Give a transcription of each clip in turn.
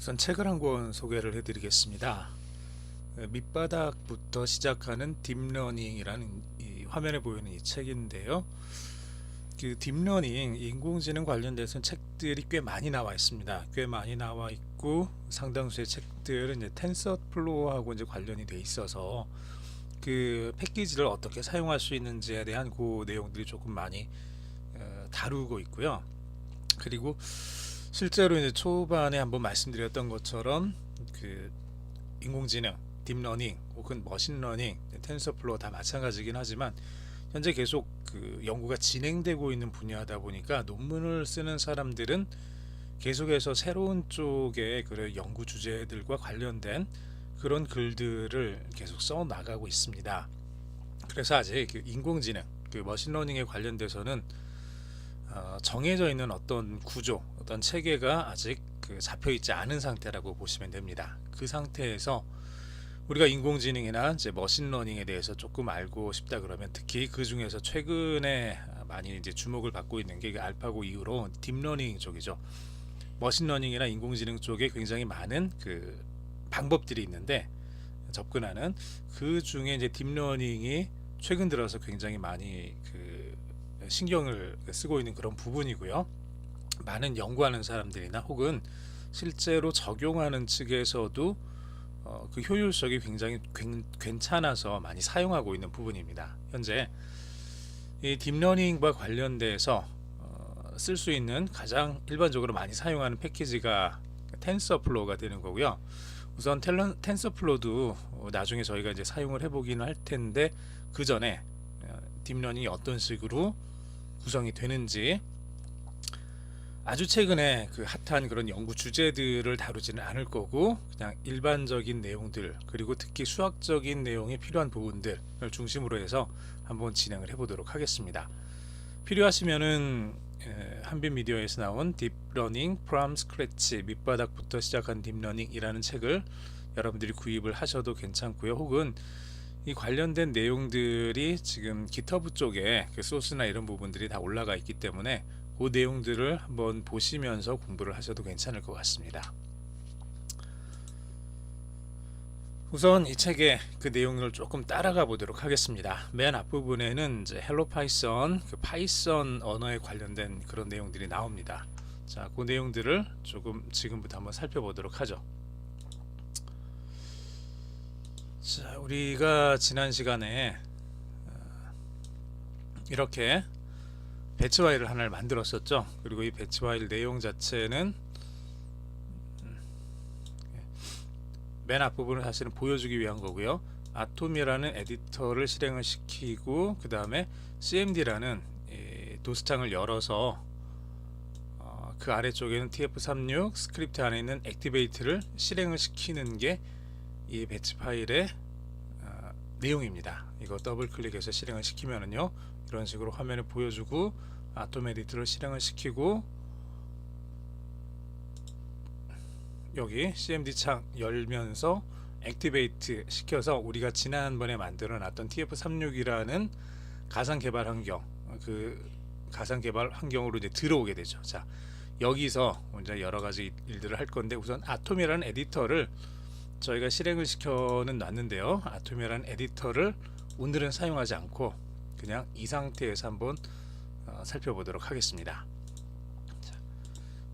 우선 책을 한 권 소개를 해드리겠습니다. 밑바닥부터 시작하는 딥러닝이라는 이 화면에 보이는 이 책인데요. 그 딥러닝, 인공지능 관련돼서는 책들이 꽤 많이 나와 있습니다. 꽤 많이 나와 있고 상당수의 책들은 이제 텐서플로우하고 이제 관련이 돼 있어서 그 패키지를 어떻게 사용할 수 있는지에 대한 그 내용들이 조금 많이 다루고 있고요. 그리고 실제로 이제 초반에 한번 말씀드렸던 것처럼 그 인공지능, 딥러닝 혹은 머신러닝, 텐서플로우 다 마찬가지긴 하지만 현재 계속 그 연구가 진행되고 있는 분야다 보니까 논문을 쓰는 사람들은 계속해서 새로운 쪽의 그 연구 주제들과 관련된 그런 글들을 계속 써 나가고 있습니다. 그래서 아직 그 인공지능, 그 머신러닝에 관련돼서는 정해져 있는 어떤 구조, 어떤 체계가 아직 그 잡혀 있지 않은 상태라고 보시면 됩니다. 그 상태에서 우리가 인공지능이나 이제 머신러닝에 대해서 조금 알고 싶다 그러면 특히 그 중에서 최근에 많이 이제 주목을 받고 있는 게 알파고 이후로 딥러닝 쪽이죠. 머신러닝이나 인공지능 쪽에 굉장히 많은 그 방법들이 있는데 접근하는 그 중에 이제 딥러닝이 최근 들어서 굉장히 많이 그 신경을 쓰고 있는 그런 부분이고요. 많은 연구하는 사람들이나 혹은 실제로 적용하는 측에서도 그 효율성이 굉장히 괜찮아서 많이 사용하고 있는 부분입니다. 현재 이 딥러닝과 관련돼서 쓸 수 있는 가장 일반적으로 많이 사용하는 패키지가 텐서플로우가 되는 거고요. 우선 텐서플로우도 나중에 저희가 이제 사용을 해보기는 할 텐데 그 전에 딥러닝이 어떤 식으로 구성이 되는지 아주 최근에 그 핫한 그런 연구 주제들을 다루지는 않을 거고 그냥 일반적인 내용들 그리고 특히 수학적인 내용이 필요한 부분들을 중심으로 해서 한번 진행을 해보도록 하겠습니다. 필요하시면은 한빛미디어에서 나온 딥러닝 from scratch, 밑바닥부터 시작한 딥러닝이라는 책을 여러분들이 구입을 하셔도 괜찮고요. 혹은 이 관련된 내용들이 지금 GitHub 쪽에 그 소스나 이런 부분들이 다 올라가 있기 때문에 그 내용들을 한번 보시면서 공부를 하셔도 괜찮을 것 같습니다. 우선 이 책의 그 내용을 조금 따라가 보도록 하겠습니다. 맨 앞부분에는 이제 헬로 파이썬, 그 파이썬 언어에 관련된 그런 내용들이 나옵니다. 자, 그 내용들을 조금 지금부터 한번 살펴보도록 하죠. 자, 우리가 지난 시간에 이렇게 배치 파일을 하나를 만들었었죠. 그리고 이 배치 파일 내용 자체는 맨 앞부분을 사실은 보여주기 위한 거고요. 아톰이라는 에디터를 실행을 시키고 그 다음에 cmd라는 도스창을 열어서 그 아래쪽에는 tf36 스크립트 안에 있는 액티베이트를 실행을 시키는 게 이 배치 파일의 내용입니다. 이거 더블 클릭해서 실행을 시키면은요 이런 식으로 화면에 보여주고 아톰 에디터를 실행을 시키고 여기 cmd 창 열면서 액티베이트 시켜서 우리가 지난번에 만들어 놨던 tf36이라는 가상 개발 환경, 그 가상 개발 환경으로 이제 들어오게 되죠. 자, 여기서 이제 여러 가지 일들을 할 건데 우선 아톰이라는 에디터를 저희가 실행을 시켜는 놨는데요. 아톰이라는 에디터를 오늘은 사용하지 않고 그냥 이 상태에서 한번 살펴보도록 하겠습니다. 자,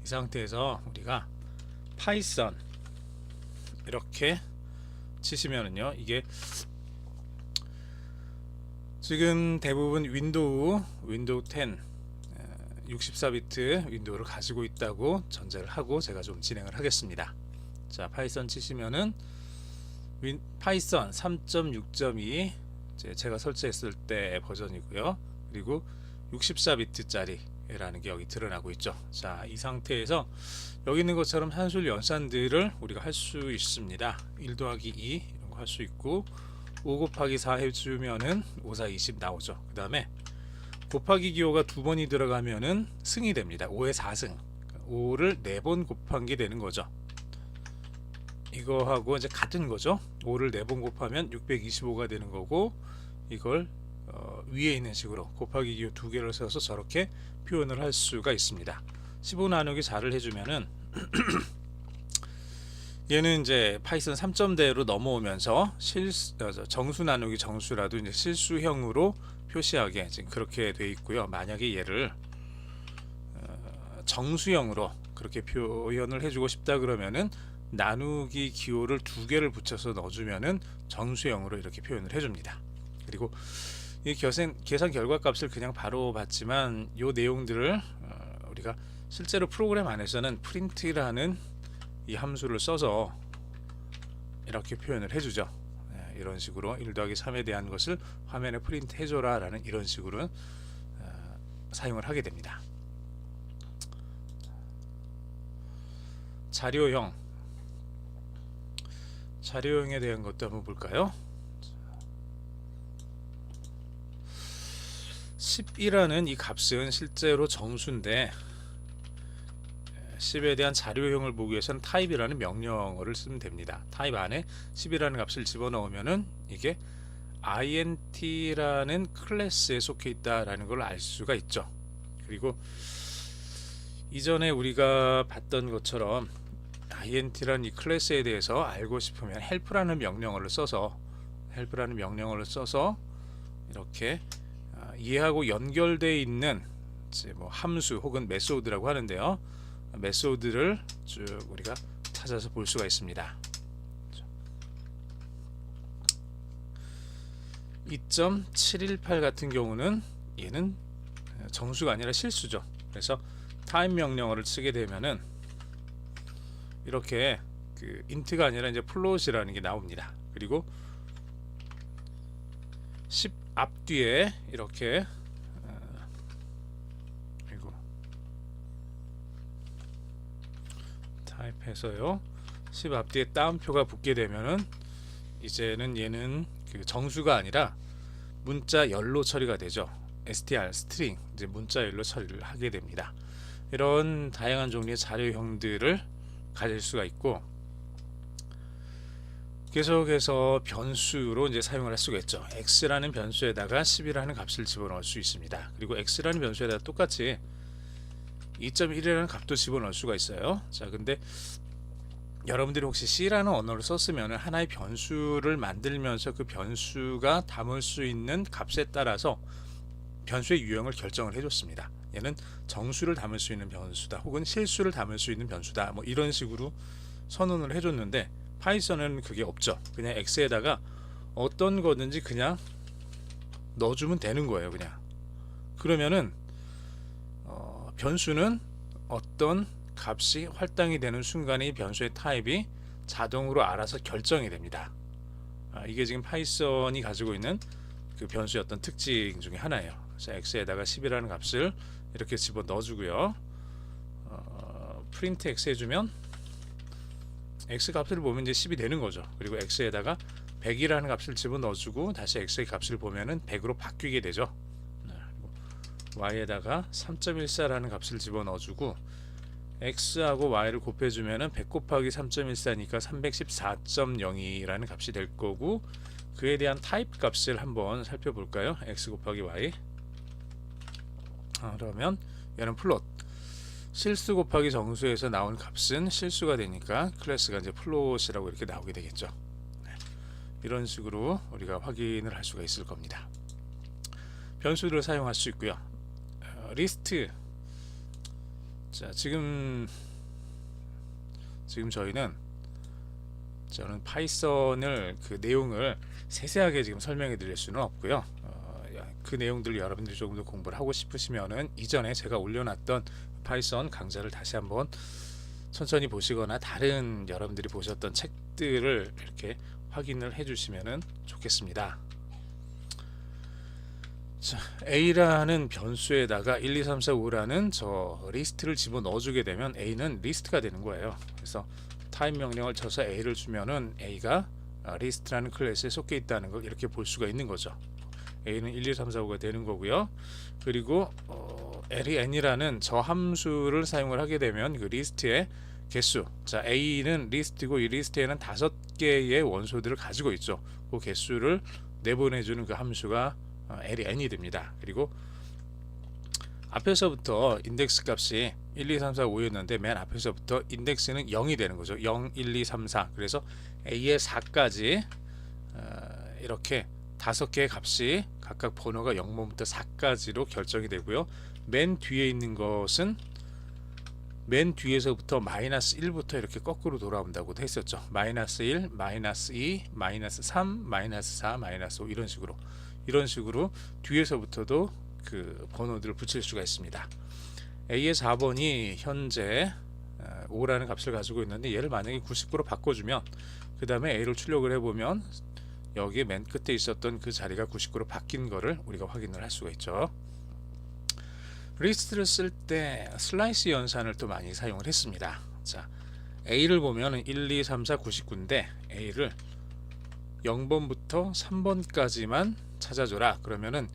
이 상태에서 우리가 파이썬 이렇게 치시면은요 이게 지금 대부분 윈도우 10 64비트 윈도우를 가지고 있다고 전제를 하고 제가 좀 진행을 하겠습니다. 자, 파이썬 치시면은 파이썬 3.6.2 제가 설치했을 때 버전이고요. 그리고 64비트짜리 라는 게 여기 드러나고 있죠. 자, 이 상태에서 여기 있는 것처럼 산술 연산들을 우리가 할 수 있습니다. 1 더하기 2 이런 거 할 수 있고 5 곱하기 4 해주면은 5, 4, 20 나오죠. 그 다음에 곱하기 기호가 두 번이 들어가면은 승이 됩니다. 5의 4승 5를 4번 곱한 게 되는 거죠. 이거하고 이제 같은 거죠. 5를 4번 곱하면 625가 되는 거고 이걸 위에 있는 식으로 곱하기 기호 두 개를 써서 저렇게 표현을 할 수가 있습니다. 15 나누기 4를 해주면은 얘는 이제 파이썬 3.0대로 넘어오면서 정수 나누기 정수라도 이제 실수형으로 표시하게 지금 그렇게 돼 있고요. 만약에 얘를 정수형으로 그렇게 표현을 해주고 싶다 그러면은 나누기 기호를 2개를 붙여서 넣어주면은 정수형으로 이렇게 표현을 해줍니다. 그리고 이 계산 결과값을 그냥 바로 봤지만 이 내용들을 우리가 실제로 프로그램 안에서는 print라는 이 함수를 써서 이렇게 표현을 해주죠. 이런 식으로 1 더하기 3에 대한 것을 화면에 프린트 해줘라 라는 이런 식으로 사용을 하게 됩니다. 자료형에 대한 것도 한번 볼까요? 10이라는 이 값은 실제로 정수인데 10에 대한 자료형을 보기 위해서는 type이라는 명령어를 쓰면 됩니다. type 안에 10이라는 값을 집어넣으면은 이게 int라는 클래스에 속해 있다라는 걸 알 수가 있죠. 그리고 이전에 우리가 봤던 것처럼 int라는 이 클래스에 대해서 알고 싶으면 help라는 명령어를 써서 이렇게 이해하고 연결되어 있는 뭐 함수 혹은 메소드라고 하는데요. 메소드를 쭉 우리가 찾아서 볼 수가 있습니다. 2.718 같은 경우는 얘는 정수가 아니라 실수죠. 그래서 time 명령어를 쓰게 되면은 이렇게 그 int가 아니라 이제 float이라는 게 나옵니다. 그리고 10 앞뒤에 이렇게 타입해서요 10 앞뒤에 따옴표가 붙게 되면은 이제는 얘는 그 정수가 아니라 문자 열로 처리가 되죠. str 스트링 이제 문자 열로 처리를 하게 됩니다. 이런 다양한 종류의 자료형들을 가질 수가 있고 계속해서 변수로 이제 사용을 할 수가 있죠. x라는 변수에다가 10이라는 값을 집어넣을 수 있습니다. 그리고 x라는 변수에다가 똑같이 2.1이라는 값도 집어넣을 수가 있어요. 자, 근데 여러분들이 혹시 C라는 언어를 썼으면 하나의 변수를 만들면서 그 변수가 담을 수 있는 값에 따라서 변수의 유형을 결정을 해줬습니다. 얘는 정수를 담을 수 있는 변수다, 혹은 실수를 담을 수 있는 변수다, 뭐 이런 식으로 선언을 해줬는데 파이썬은 그게 없죠. 그냥 x에다가 어떤 거든지 그냥 넣어주면 되는 거예요. 그냥 그러면은 변수는 어떤 값이 할당이 되는 순간에 이 변수의 타입이 자동으로 알아서 결정이 됩니다. 이게 지금 파이썬이 가지고 있는 그 변수의 어떤 특징 중에 하나예요. 그래서 x에다가 10이라는 값을 이렇게 집어 넣어주고요. 프린트 x 해주면 x 값을 보면 이제 10이 되는 거죠. 그리고 x에다가 100이라는 값을 집어 넣어주고 다시 x의 값을 보면은 100으로 바뀌게 되죠. y에다가 3.14라는 값을 집어 넣어주고 x하고 y를 곱해주면은 100 곱하기 3.14니까 314.02라는 값이 될 거고, 그에 대한 타입 값을 한번 살펴볼까요? x 곱하기 y. 그러면 얘는 플롯, 실수 곱하기 정수에서 나온 값은 실수가 되니까 클래스가 이제 플롯이라고 이렇게 나오게 되겠죠. 이런 식으로 우리가 확인을 할 수가 있을 겁니다. 변수들을 사용할 수 있고요. 리스트. 자, 지금 저는 파이썬을 그 내용을 세세하게 지금 설명해 드릴 수는 없고요. 그 내용들을 여러분들이 조금 더 공부를 하고 싶으시면은 이전에 제가 올려놨던 파이썬 강좌를 다시 한번 천천히 보시거나 다른 여러분들이 보셨던 책들을 이렇게 확인을 해주시면은 좋겠습니다. 자, A라는 변수에다가 1, 2, 3, 4, 5라는 저 리스트를 집어 넣어주게 되면 A는 리스트가 되는 거예요. 그래서 타입 명령을 쳐서 A를 주면은 A가 리스트라는 클래스에 속해 있다는 걸 이렇게 볼 수가 있는 거죠. A는 1, 2, 3, 4, 5가 되는 거고요. 그리고 len 이라는 저 함수를 사용을 하게 되면 그 리스트의 개수, 자 A는 리스트고 이 리스트에는 5개의 원소들을 가지고 있죠. 그 개수를 내보내주는 그 함수가 len이 됩니다. 그리고 앞에서부터 인덱스 값이 1, 2, 3, 4, 5였는데 맨 앞에서부터 인덱스는 0이 되는 거죠. 0, 1, 2, 3, 4. 그래서 A의 4까지 이렇게 5개의 값이 각각 번호가 0번부터 4까지로 결정이 되고요. 맨 뒤에 있는 것은 맨 뒤에서부터 마이너스 1부터 이렇게 거꾸로 돌아온다고 했었죠. 마이너스 1, 마이너스 2, 마이너스 3, 마이너스 4, 마이너스 5 이런 식으로 뒤에서부터도 그 번호들을 붙일 수가 있습니다. A의 4번이 현재 5라는 값을 가지고 있는데 얘를 만약에 99로 바꿔주면 그 다음에 A를 출력을 해보면 여기 맨 끝에 있었던 그 자리가 99로 바뀐 거를 우리가 확인을 할 수가 있죠. 리스트를 쓸 때 슬라이스 연산을 또 많이 사용을 했습니다. 자, A를 보면 1, 2, 3, 4, 99인데 A를 0번부터 3번까지만 찾아줘라. 그러면은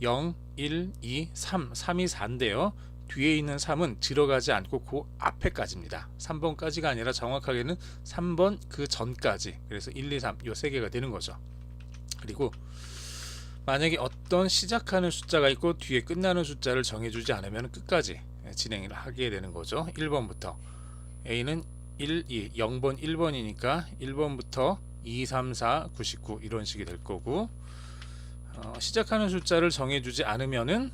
0, 1, 2, 3, 3이 4인데요. 뒤에 있는 3은 들어가지 않고 그 앞에까지입니다. 3번까지가 아니라 정확하게는 3번 그 전까지. 그래서 1, 2, 3 요 세 개가 되는 거죠. 그리고 만약에 어떤 시작하는 숫자가 있고 뒤에 끝나는 숫자를 정해주지 않으면 끝까지 진행을 하게 되는 거죠. 1번부터 A는 1, 2, 0번 1번이니까 1번부터 2, 3, 4, 99 이런 식이 될 거고 시작하는 숫자를 정해주지 않으면은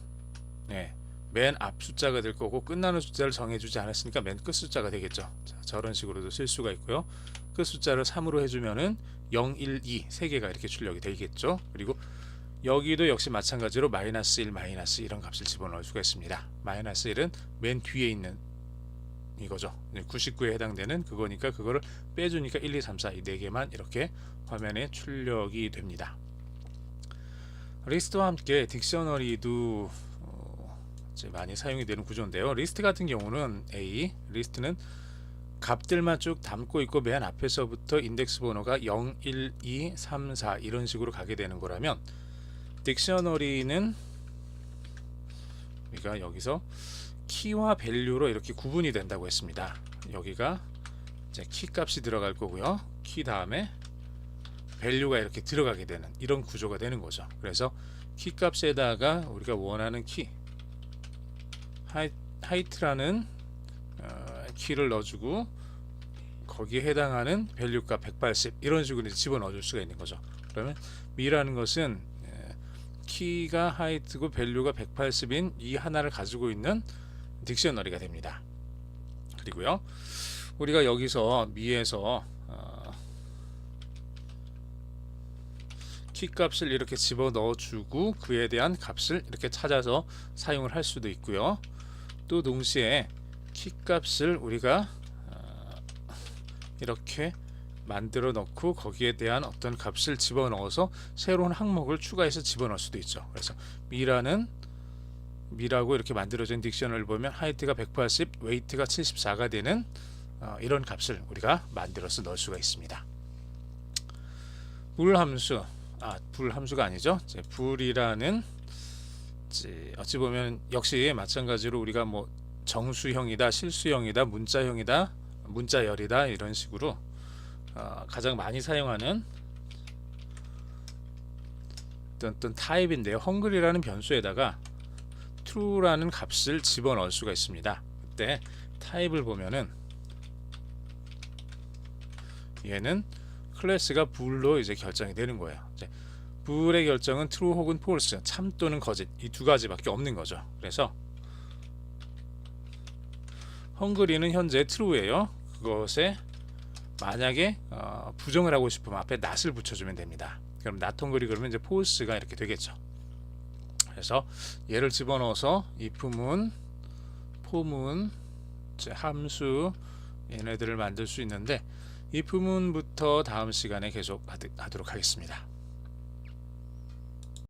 맨 앞 숫자가 될 거고 끝나는 숫자를 정해주지 않았으니까 맨 끝 숫자가 되겠죠. 자, 저런 식으로도 쓸 수가 있고요. 끝 숫자를 3으로 해주면은 0, 1, 2 세 개가 이렇게 출력이 되겠죠. 그리고 여기도 역시 마찬가지로 마이너스 1, 마이너스 이런 값을 집어넣을 수가 있습니다. 마이너스 1은 맨 뒤에 있는 이거죠. 99에 해당되는 그거니까 그거를 빼주니까 1, 2, 3, 4 이 4개만 이렇게 화면에 출력이 됩니다. 리스트와 함께 딕셔너리도 이제 많이 사용이 되는 구조인데요. 리스트 같은 경우는 리스트는 값들만 쭉 담고 있고 맨 앞에서부터 인덱스 번호가 0, 1, 2, 3, 4 이런 식으로 가게 되는 거라면 딕셔너리는 우리가 여기서 키와 밸류로 이렇게 구분이 된다고 했습니다. 여기가 이제 키 값이 들어갈 거고요. 키 다음에 밸류가 이렇게 들어가게 되는 이런 구조가 되는 거죠. 그래서 키 값에다가 우리가 원하는 키 하이트라는 키를 넣어주고 거기에 해당하는 밸류값 180 이런 식으로 집어넣어 줄 수가 있는 거죠. 그러면 미라는 것은 키가 하이트고 밸류가 180인 이 하나를 가지고 있는 딕셔너리가 됩니다. 그리고요 우리가 여기서 미에서 키 값을 이렇게 집어넣어 주고 그에 대한 값을 이렇게 찾아서 사용을 할 수도 있고요. 또 동시에 키 값을 우리가 이렇게 만들어 놓고 거기에 대한 어떤 값을 집어넣어서 새로운 항목을 추가해서 집어넣을 수도 있죠. 그래서 미라고 이렇게 만들어진 딕셔너리를 보면 하이트가 180, 웨이트가 74가 되는 이런 값을 우리가 만들어서 넣을 수가 있습니다. 불 함수가 아니죠. 불이라는 어찌 보면 역시 마찬가지로 우리가 뭐 정수형이다, 실수형이다, 문자형이다, 문자열이다 이런 식으로 가장 많이 사용하는 어떤 타입인데요. 헝그리라는 변수에다가 true라는 값을 집어넣을 수가 있습니다. 그때 타입을 보면은 얘는 클래스가 bool로 이제 결정이 되는 거예요. 이제 bool의 결정은 true 혹은 false, 참 또는 거짓 이 두 가지밖에 없는 거죠. 그래서 헝그리는 현재 true예요. 그것에 만약에 부정을 하고 싶으면 앞에 not을 붙여주면 됩니다. 그럼 not 헝그리 그러면 이제 false가 이렇게 되겠죠. 그래서 얘를 집어넣어서 if문, for문, 함수 얘네들을 만들 수 있는데 if문부터 다음 시간에 계속 하도록 하겠습니다.